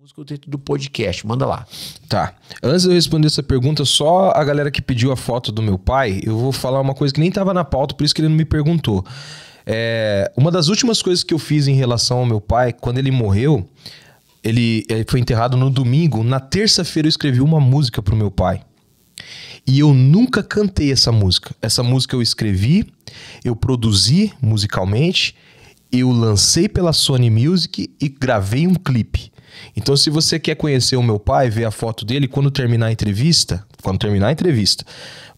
música dentro do podcast, manda lá. Tá. Antes de eu responder essa pergunta, só a galera que pediu a foto do meu pai, eu vou falar uma coisa que nem tava na pauta, por isso que ele não me perguntou. Uma das últimas coisas que eu fiz em relação ao meu pai, quando ele morreu, ele foi enterrado no domingo, na terça-feira eu escrevi uma música pro meu pai. E eu nunca cantei essa música. Essa música eu escrevi, eu produzi musicalmente, eu lancei pela Sony Music e gravei um clipe. Então, se você quer conhecer o meu pai, ver a foto dele, quando terminar a entrevista,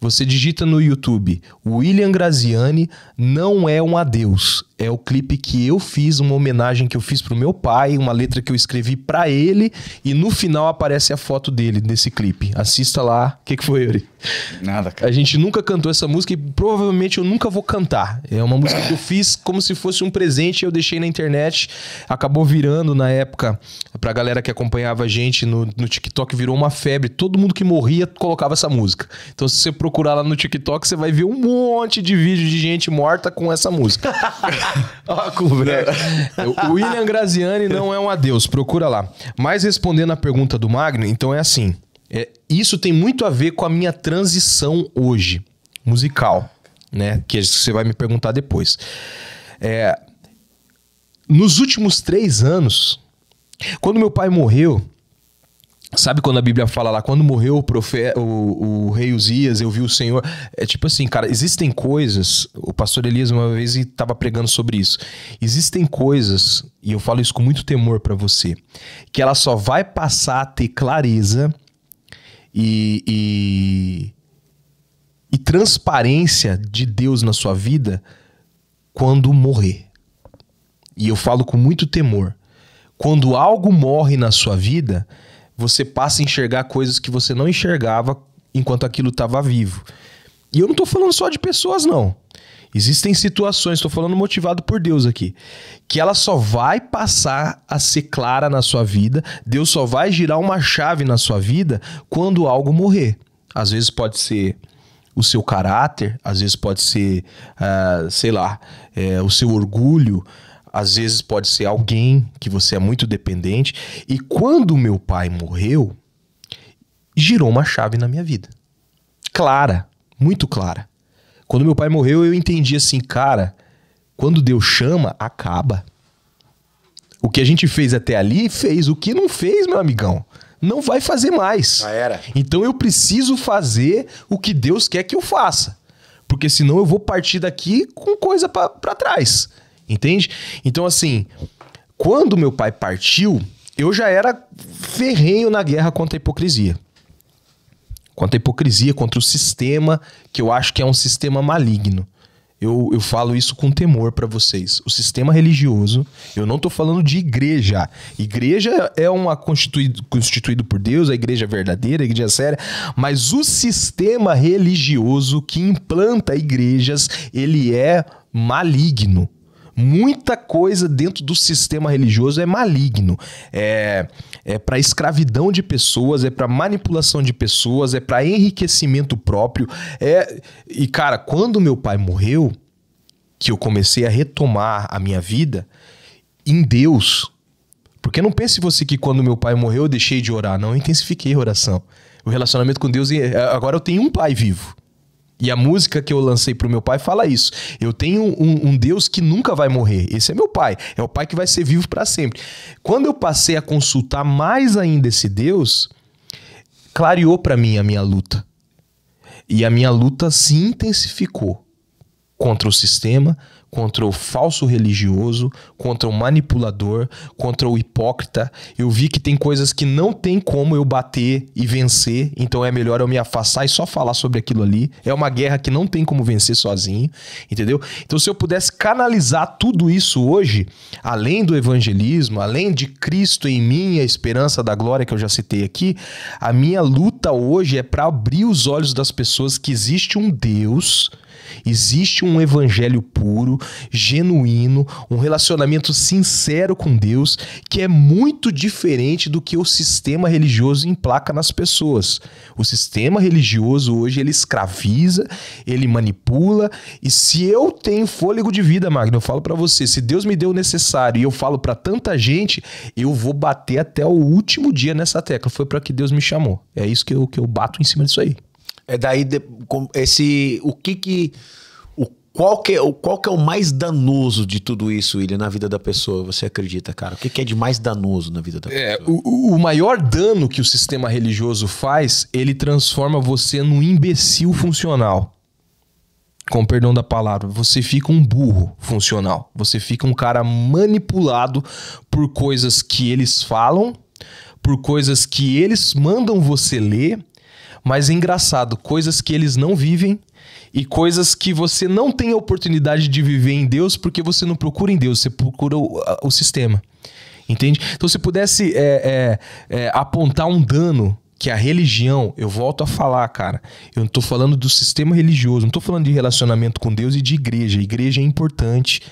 você digita no YouTube, William Graziani Não É um Adeus. É o clipe que eu fiz, uma homenagem que eu fiz pro meu pai, uma letra que eu escrevi pra ele, e no final aparece a foto dele nesse clipe. Assista lá. O que foi, Yuri? Nada, cara. A gente nunca cantou essa música e provavelmente eu nunca vou cantar. É uma música que eu fiz como se fosse um presente, eu deixei na internet, acabou virando na época, pra galera que acompanhava a gente no TikTok, virou uma febre. Todo mundo que morria colocava essa música. Então, se você procurar lá no TikTok, você vai ver um monte de vídeo de gente morta com essa música. Ó, o William Graziani Não É um Adeus, procura lá. Mas respondendo a pergunta do Magno, então é assim, isso tem muito a ver com a minha transição hoje, musical, né? Que você vai me perguntar depois. Nos últimos 3 anos, quando meu pai morreu, sabe quando a Bíblia fala lá, quando morreu o rei Uzias, eu vi o Senhor... É tipo assim, cara, existem coisas... O pastor Elias uma vez estava pregando sobre isso. Existem coisas, e eu falo isso com muito temor pra você, que ela só vai passar a ter clareza e transparência de Deus na sua vida quando morrer. E eu falo com muito temor. Quando algo morre na sua vida... você passa a enxergar coisas que você não enxergava enquanto aquilo estava vivo. E eu não tô falando só de pessoas, não. Existem situações, tô falando motivado por Deus aqui, que ela só vai passar a ser clara na sua vida, Deus só vai girar uma chave na sua vida quando algo morrer. Às vezes pode ser o seu caráter, às vezes pode ser, o seu orgulho, às vezes pode ser alguém que você é muito dependente. E quando meu pai morreu, girou uma chave na minha vida. Clara, muito clara. Quando meu pai morreu, eu entendi assim, cara, quando Deus chama, acaba. O que a gente fez até ali, fez. O que não fez, meu amigão, não vai fazer mais. Já era. Então eu preciso fazer o que Deus quer que eu faça. Porque senão eu vou partir daqui com coisa pra trás. Entende? Então, assim, quando meu pai partiu, eu já era ferrenho na guerra contra a hipocrisia. Contra a hipocrisia, contra o sistema, que eu acho que é um sistema maligno. Eu falo isso com temor pra vocês. O sistema religioso, eu não tô falando de igreja. Igreja é uma constituído por Deus, a igreja verdadeira, a igreja séria, mas o sistema religioso que implanta igrejas, ele é maligno. Muita coisa dentro do sistema religioso é maligno. É para escravidão de pessoas, é para manipulação de pessoas, é para enriquecimento próprio. E, cara, quando meu pai morreu, que eu comecei a retomar a minha vida em Deus. Porque não pense você que quando meu pai morreu eu deixei de orar. Não, eu intensifiquei a oração. O relacionamento com Deus... Agora eu tenho um pai vivo. E a música que eu lancei pro meu pai fala isso. Eu tenho um Deus que nunca vai morrer. Esse é meu pai. É o pai que vai ser vivo para sempre. Quando eu passei a consultar mais ainda esse Deus, clareou para mim a minha luta. E a minha luta se intensificou contra o sistema, contra o falso religioso, contra o manipulador, contra o hipócrita. Eu vi que tem coisas que não tem como eu bater e vencer, então é melhor eu me afastar e só falar sobre aquilo ali. É uma guerra que não tem como vencer sozinho, entendeu? Então, se eu pudesse canalizar tudo isso hoje, além do evangelismo, além de Cristo em mim, a esperança da glória que eu já citei aqui, a minha luta hoje é para abrir os olhos das pessoas que existe um Deus Existe um evangelho puro, genuíno, um relacionamento sincero com Deus, que é muito diferente do que o sistema religioso emplaca nas pessoas. O sistema religioso hoje, ele escraviza, ele manipula, e se eu tenho fôlego de vida, Magno, eu falo pra você, se Deus me deu o necessário e eu falo pra tanta gente, eu vou bater até o último dia nessa tecla. Foi pra que Deus me chamou. É isso que eu bato em cima disso aí. É daí qual que é o mais danoso de tudo isso, William, na vida da pessoa, você acredita, cara? O que é de mais danoso na vida da pessoa? O maior dano que o sistema religioso faz, ele transforma você num imbecil funcional. Com perdão da palavra, você fica um burro funcional. Você fica um cara manipulado por coisas que eles falam, por coisas que eles mandam você ler, mas é engraçado, coisas que eles não vivem e coisas que você não tem a oportunidade de viver em Deus porque você não procura em Deus, você procura o sistema. Entende? Então, se pudesse apontar um dano que a religião, eu volto a falar, cara, eu não tô falando do sistema religioso, não tô falando de relacionamento com Deus e de igreja. Igreja é importante,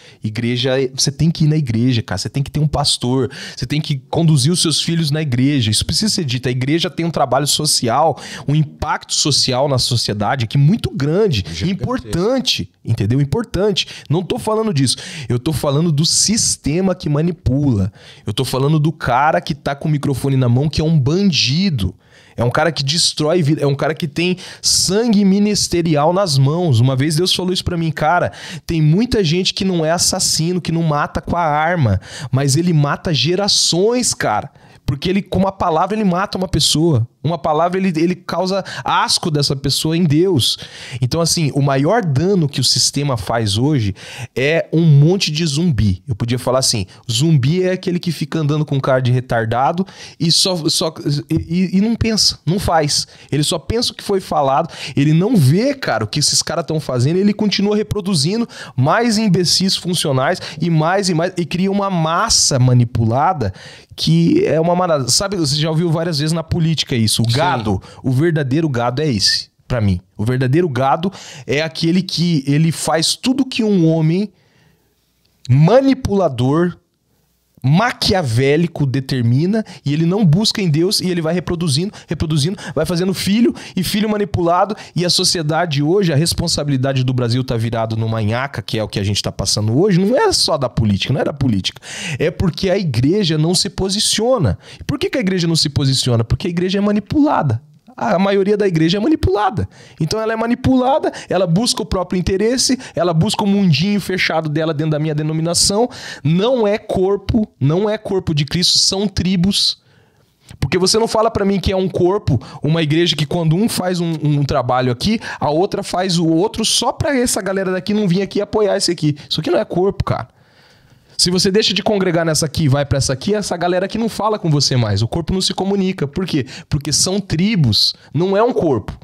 você tem que ir na igreja, cara, você tem que ter um pastor, você tem que conduzir os seus filhos na igreja, isso precisa ser dito. A igreja tem um trabalho social, um impacto social na sociedade aqui muito grande, importante, entendeu? Importante. Não tô falando disso, eu tô falando do sistema que manipula, eu tô falando do cara que tá com o microfone na mão, que é um bandido. É um cara que destrói vida, é um cara que tem sangue ministerial nas mãos. Uma vez Deus falou isso pra mim, cara, tem muita gente que não é assassino, que não mata com a arma, mas ele mata gerações, cara. Porque ele, com uma palavra, ele mata uma pessoa. Uma palavra, ele causa asco dessa pessoa em Deus. Então, assim, o maior dano que o sistema faz hoje é um monte de zumbi. Eu podia falar assim, zumbi é aquele que fica andando com cara de retardado e não pensa, não faz. Ele só pensa o que foi falado, ele não vê, cara, o que esses caras estão fazendo, ele continua reproduzindo mais imbecis funcionais e mais, e cria uma massa manipulada que é uma manada. Sabe, você já ouviu várias vezes na política isso. O gado, o verdadeiro gado é esse, pra mim. O verdadeiro gado é aquele que ele faz tudo que um homem manipulador, maquiavélico determina, e ele não busca em Deus, e ele vai reproduzindo, vai fazendo filho e filho manipulado, e a sociedade hoje, a responsabilidade do Brasil tá virado numa nhaca, que é o que a gente tá passando hoje, não é só da política, não é da política, é porque a igreja não se posiciona. E por que a igreja não se posiciona? Porque a igreja é manipulada. A maioria da igreja é manipulada. Então ela é manipulada, ela busca o próprio interesse, ela busca o mundinho fechado dela dentro da minha denominação. Não é corpo de Cristo, são tribos. Porque você não fala pra mim que é um corpo, uma igreja que quando um faz um trabalho aqui, a outra faz o outro só pra essa galera daqui não vir aqui apoiar esse aqui. Isso aqui não é corpo, cara. Se você deixa de congregar nessa aqui e vai pra essa galera aqui não fala com você mais. O corpo não se comunica. Por quê? Porque são tribos, não é um corpo.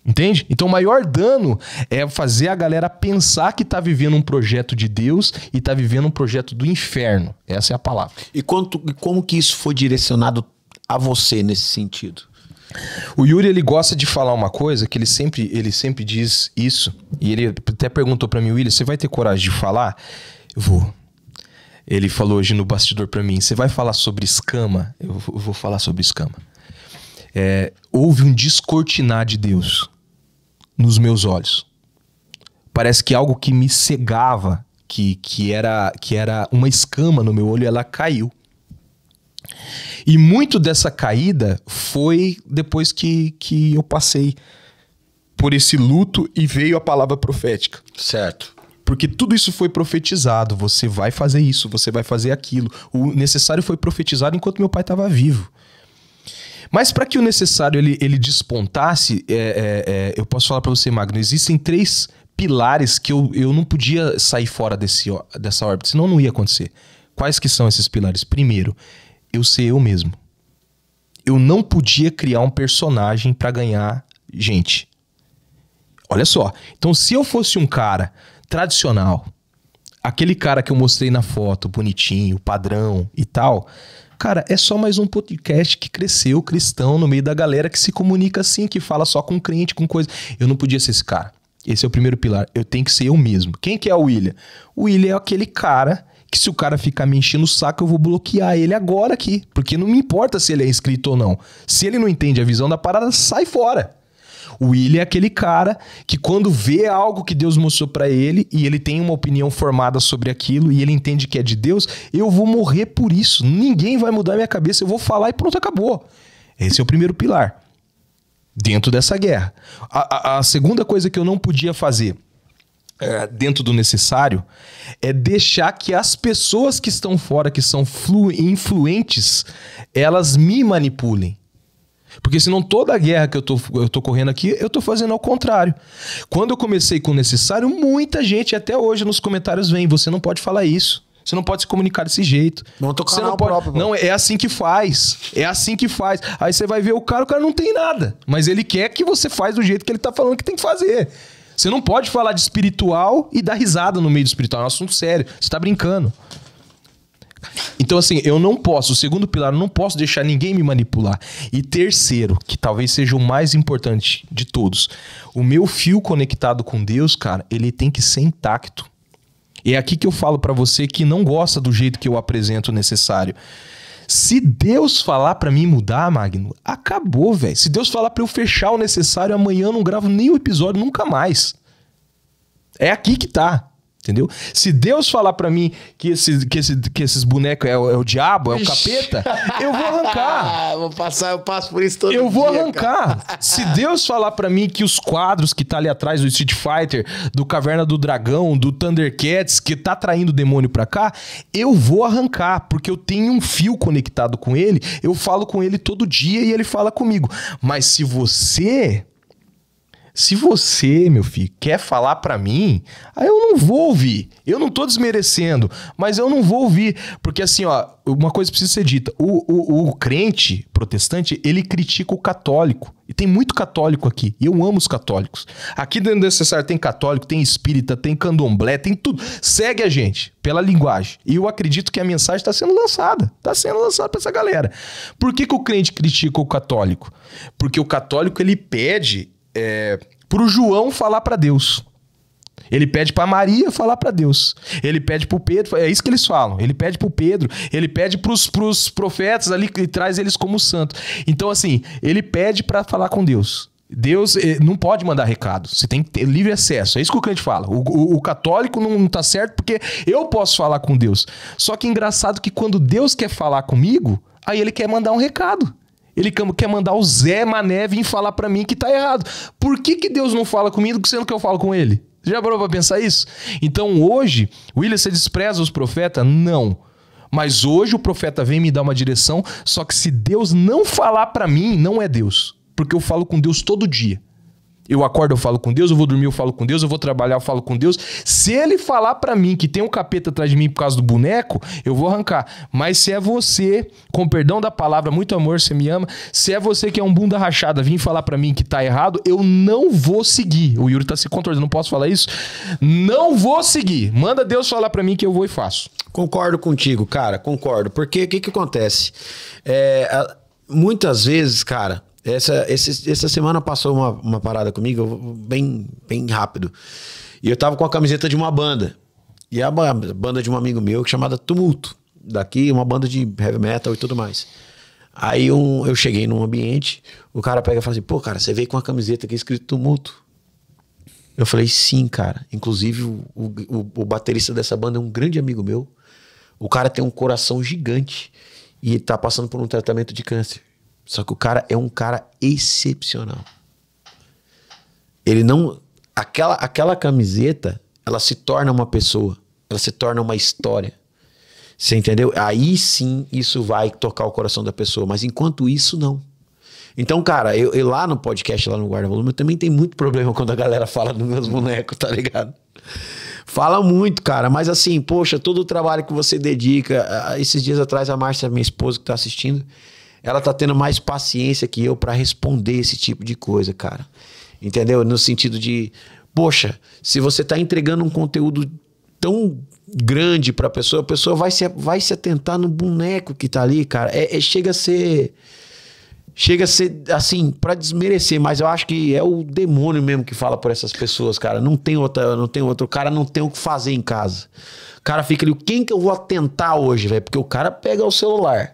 Entende? Então o maior dano é fazer a galera pensar que tá vivendo um projeto de Deus e tá vivendo um projeto do inferno. Essa é a palavra. E como que isso foi direcionado a você nesse sentido? O Yuri, ele gosta de falar uma coisa que ele sempre diz isso. E ele até perguntou pra mim, William, você vai ter coragem de falar? Eu vou. Ele falou hoje no bastidor pra mim, você vai falar sobre escama? Eu vou falar sobre escama. Houve um descortinar de Deus nos meus olhos. Parece que algo que me cegava, que era uma escama no meu olho, ela caiu. E muito dessa caída foi depois que eu passei por esse luto e veio a palavra profética. Certo. Porque tudo isso foi profetizado. Você vai fazer isso, você vai fazer aquilo. O necessário foi profetizado enquanto meu pai estava vivo. Mas para que o necessário ele despontasse, eu posso falar para você, Magno, existem 3 pilares que eu não podia sair fora dessa órbita, senão não ia acontecer. Quais que são esses pilares? Primeiro, eu ser eu mesmo. Eu não podia criar um personagem para ganhar gente. Olha só. Então, se eu fosse um cara tradicional, aquele cara que eu mostrei na foto, bonitinho, padrão e tal, cara, é só mais um podcast que cresceu cristão no meio da galera que se comunica assim, que fala só com crente, com coisa. Eu não podia ser esse cara. Esse é o primeiro pilar. Eu tenho que ser eu mesmo. Quem que é o William? O William é aquele cara que se o cara ficar me enchendo o saco, eu vou bloquear ele agora aqui. Porque não me importa se ele é inscrito ou não. Se ele não entende a visão da parada, sai fora. O William é aquele cara que quando vê algo que Deus mostrou pra ele e ele tem uma opinião formada sobre aquilo e ele entende que é de Deus, eu vou morrer por isso. Ninguém vai mudar minha cabeça. Eu vou falar e pronto, acabou. Esse é o primeiro pilar. Dentro dessa guerra. A segunda coisa que eu não podia fazer dentro do necessário é deixar que as pessoas que estão fora, que são influentes, elas me manipulem. Porque senão toda a guerra que eu tô correndo aqui, eu tô fazendo ao contrário. Quando eu comecei com o necessário, muita gente até hoje nos comentários vem, você não pode falar isso. Você não pode se comunicar desse jeito. Não tô você não pode... próprio. Não, é assim que faz. É assim que faz. Aí você vai ver o cara não tem nada. Mas ele quer que você faz do jeito que ele tá falando que tem que fazer. Você não pode falar de espiritual e dar risada no meio do espiritual. É um assunto sério. Você tá brincando. Então, assim, eu não posso. O segundo pilar, eu não posso deixar ninguém me manipular. E terceiro, que talvez seja o mais importante de todos. O meu fio conectado com Deus, cara, ele tem que ser intacto. E é aqui que eu falo pra você que não gosta do jeito que eu apresento o necessário. Se Deus falar pra mim mudar, Magno, acabou, velho. Se Deus falar pra eu fechar o necessário, amanhã eu não gravo nenhum episódio, nunca mais. É aqui que tá. Entendeu? Se Deus falar pra mim que esses bonecos é o diabo, é o capeta, eu vou arrancar. Eu passo por isso todo dia. Eu vou arrancar. Cara. Se Deus falar pra mim que os quadros que tá ali atrás do Street Fighter, do Caverna do Dragão, do Thundercats, que tá traindo o demônio pra cá, eu vou arrancar, porque eu tenho um fio conectado com ele, eu falo com ele todo dia e ele fala comigo. Mas se você, meu filho, quer falar pra mim, aí eu não vou ouvir. Eu não tô desmerecendo, mas eu não vou ouvir. Porque assim, ó, uma coisa precisa ser dita. O crente protestante, ele critica o católico. E tem muito católico aqui. E eu amo os católicos. Aqui dentro do necessário tem católico, tem espírita, tem candomblé, tem tudo. Segue a gente pela linguagem. E eu acredito que a mensagem está sendo lançada. Está sendo lançada pra essa galera. Por que o crente critica o católico? Porque o católico, ele pede... pro João falar pra Deus. Ele pede pra Maria falar pra Deus. Ele pede pro Pedro, é isso que eles falam. Ele pede pro Pedro, ele pede pros profetas ali e traz eles como santo. Então assim, ele pede pra falar com Deus. Deus não pode mandar recado. Você tem que ter livre acesso. É isso que o crente fala. O católico não tá certo porque eu posso falar com Deus. Só que engraçado que quando Deus quer falar comigo, aí ele quer mandar um recado. Ele quer mandar o Zé Mané vir falar pra mim que tá errado. Por que Deus não fala comigo sendo que eu falo com ele? Você já parou pra pensar isso? Então hoje, William, você despreza os profetas? Não. Mas hoje o profeta vem me dar uma direção, só que se Deus não falar pra mim, não é Deus. Porque eu falo com Deus todo dia. Eu acordo, eu falo com Deus, eu vou dormir, eu falo com Deus, eu vou trabalhar, eu falo com Deus. Se ele falar pra mim que tem um capeta atrás de mim por causa do boneco, eu vou arrancar. Mas se é você, com perdão da palavra, muito amor, você me ama, se é você que é um bunda rachada, vir falar pra mim que tá errado, eu não vou seguir. O Yuri tá se contorcendo, não posso falar isso? Não vou seguir. Manda Deus falar pra mim que eu vou e faço. Concordo contigo, cara, concordo. Porque o que acontece? Muitas vezes, cara... Essa semana passou uma parada comigo bem rápido. E eu tava com a camiseta de uma banda. E a banda de um amigo meu chamada Tumulto. Daqui, uma banda de heavy metal e tudo mais. Aí eu cheguei num ambiente, o cara pega e fala assim, pô, cara, você veio com uma camiseta aqui escrito Tumulto. Eu falei, sim, cara. Inclusive, o baterista dessa banda é um grande amigo meu. O cara tem um coração gigante e ele tá passando por um tratamento de câncer. Só que o cara é um cara excepcional. Ele não... Aquela camiseta, ela se torna uma pessoa. Ela se torna uma história. Você entendeu? Aí sim, isso vai tocar o coração da pessoa. Mas enquanto isso, não. Então, cara, eu lá no podcast, lá no Guarda Volume, eu também tenho muito problema quando a galera fala dos meus bonecos, tá ligado? Fala muito, cara. Mas assim, poxa, todo o trabalho que você dedica... Esses dias atrás, a Márcia, minha esposa, que tá assistindo... Ela tá tendo mais paciência que eu pra responder esse tipo de coisa, cara. Entendeu? No sentido de... Poxa, se você tá entregando um conteúdo tão grande pra pessoa, a pessoa vai se atentar no boneco que tá ali, cara. Chega a ser chega a ser, assim, pra desmerecer, mas eu acho que é o demônio mesmo que fala por essas pessoas, cara. Não tem outra, o cara não tem o que fazer em casa. O cara fica ali, quem que eu vou atentar hoje, velho? Porque o cara pega o celular.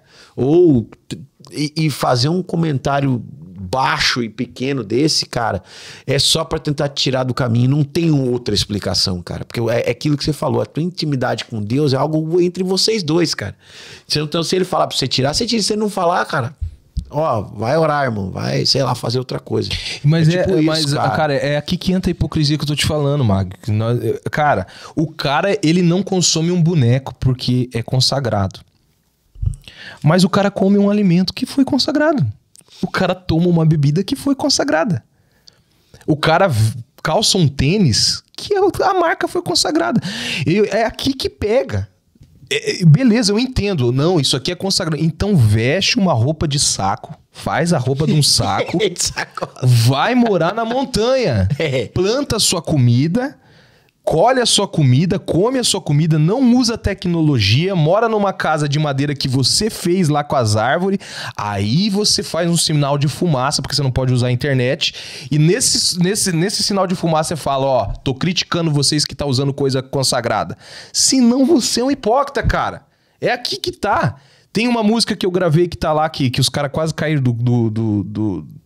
E fazer um comentário baixo e pequeno desse, cara, é só pra tentar tirar do caminho. Não tem outra explicação, cara. Porque é aquilo que você falou, a tua intimidade com Deus é algo entre vocês dois, cara. Então, se ele falar pra você tirar, você tira. Se ele não falar, cara, ó, vai orar, irmão. Vai, sei lá, fazer outra coisa. Mas cara, é aqui que entra a hipocrisia que eu tô te falando, Mag. Cara, o cara, ele não consome um boneco porque é consagrado. Mas o cara come um alimento que foi consagrado. O cara toma uma bebida que foi consagrada. O cara calça um tênis que a marca foi consagrada. É aqui que pega. Beleza, eu entendo. Não, isso aqui é consagrado. Então veste uma roupa de saco. Faz a roupa de um saco. Vai morar na montanha. Planta a sua comida. Colhe a sua comida, come a sua comida, não usa tecnologia, mora numa casa de madeira que você fez lá com as árvores, aí você faz um sinal de fumaça, porque você não pode usar a internet, e nesse sinal de fumaça você fala, ó, tô criticando vocês que tá usando coisa consagrada. Senão você é um hipócrita, cara. É aqui que tá. Tem uma música que eu gravei que tá lá, que os caras quase caíram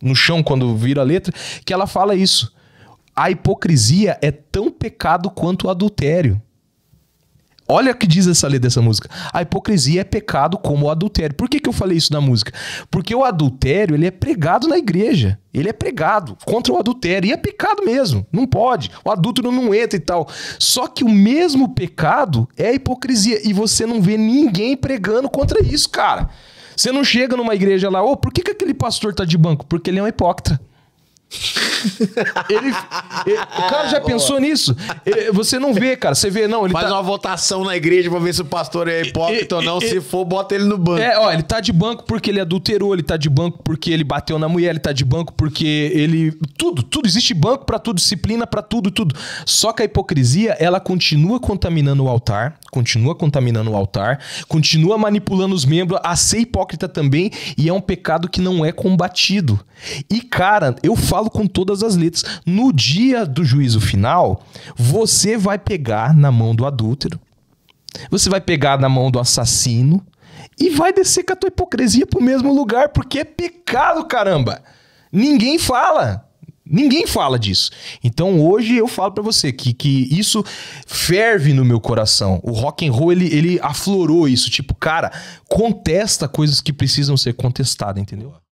no chão quando viram a letra, que ela fala isso. A hipocrisia é tão pecado quanto o adultério. Olha o que diz essa letra dessa música. A hipocrisia é pecado como o adultério. Por que eu falei isso na música? Porque o adultério, ele é pregado na igreja. Ele é pregado contra o adultério. E é pecado mesmo. Não pode. O adúltero não entra e tal. Só que o mesmo pecado é a hipocrisia. E você não vê ninguém pregando contra isso, cara. Você não chega numa igreja lá, por que aquele pastor tá de banco? Porque ele é um hipócrita. O cara já pensou nisso? Você não vê, cara. Você vê, não. Ele faz uma votação na igreja pra ver se o pastor é hipócrita ou não. Se for, bota ele no banco. Ele tá de banco porque ele adulterou, ele tá de banco porque ele bateu na mulher, ele tá de banco porque ele. Tudo. Existe banco pra tudo, disciplina pra tudo. Só que a hipocrisia, ela continua contaminando o altar, continua manipulando os membros a ser hipócrita também, e é um pecado que não é combatido. E, cara, eu falo com todas as letras. No dia do juízo final, você vai pegar na mão do adúltero, você vai pegar na mão do assassino e vai descer com a tua hipocrisia pro mesmo lugar, porque é pecado, caramba. Ninguém fala disso. Então hoje eu falo pra você que isso ferve no meu coração. O rock and roll, ele aflorou isso. Tipo, cara, contesta coisas que precisam ser contestadas, entendeu?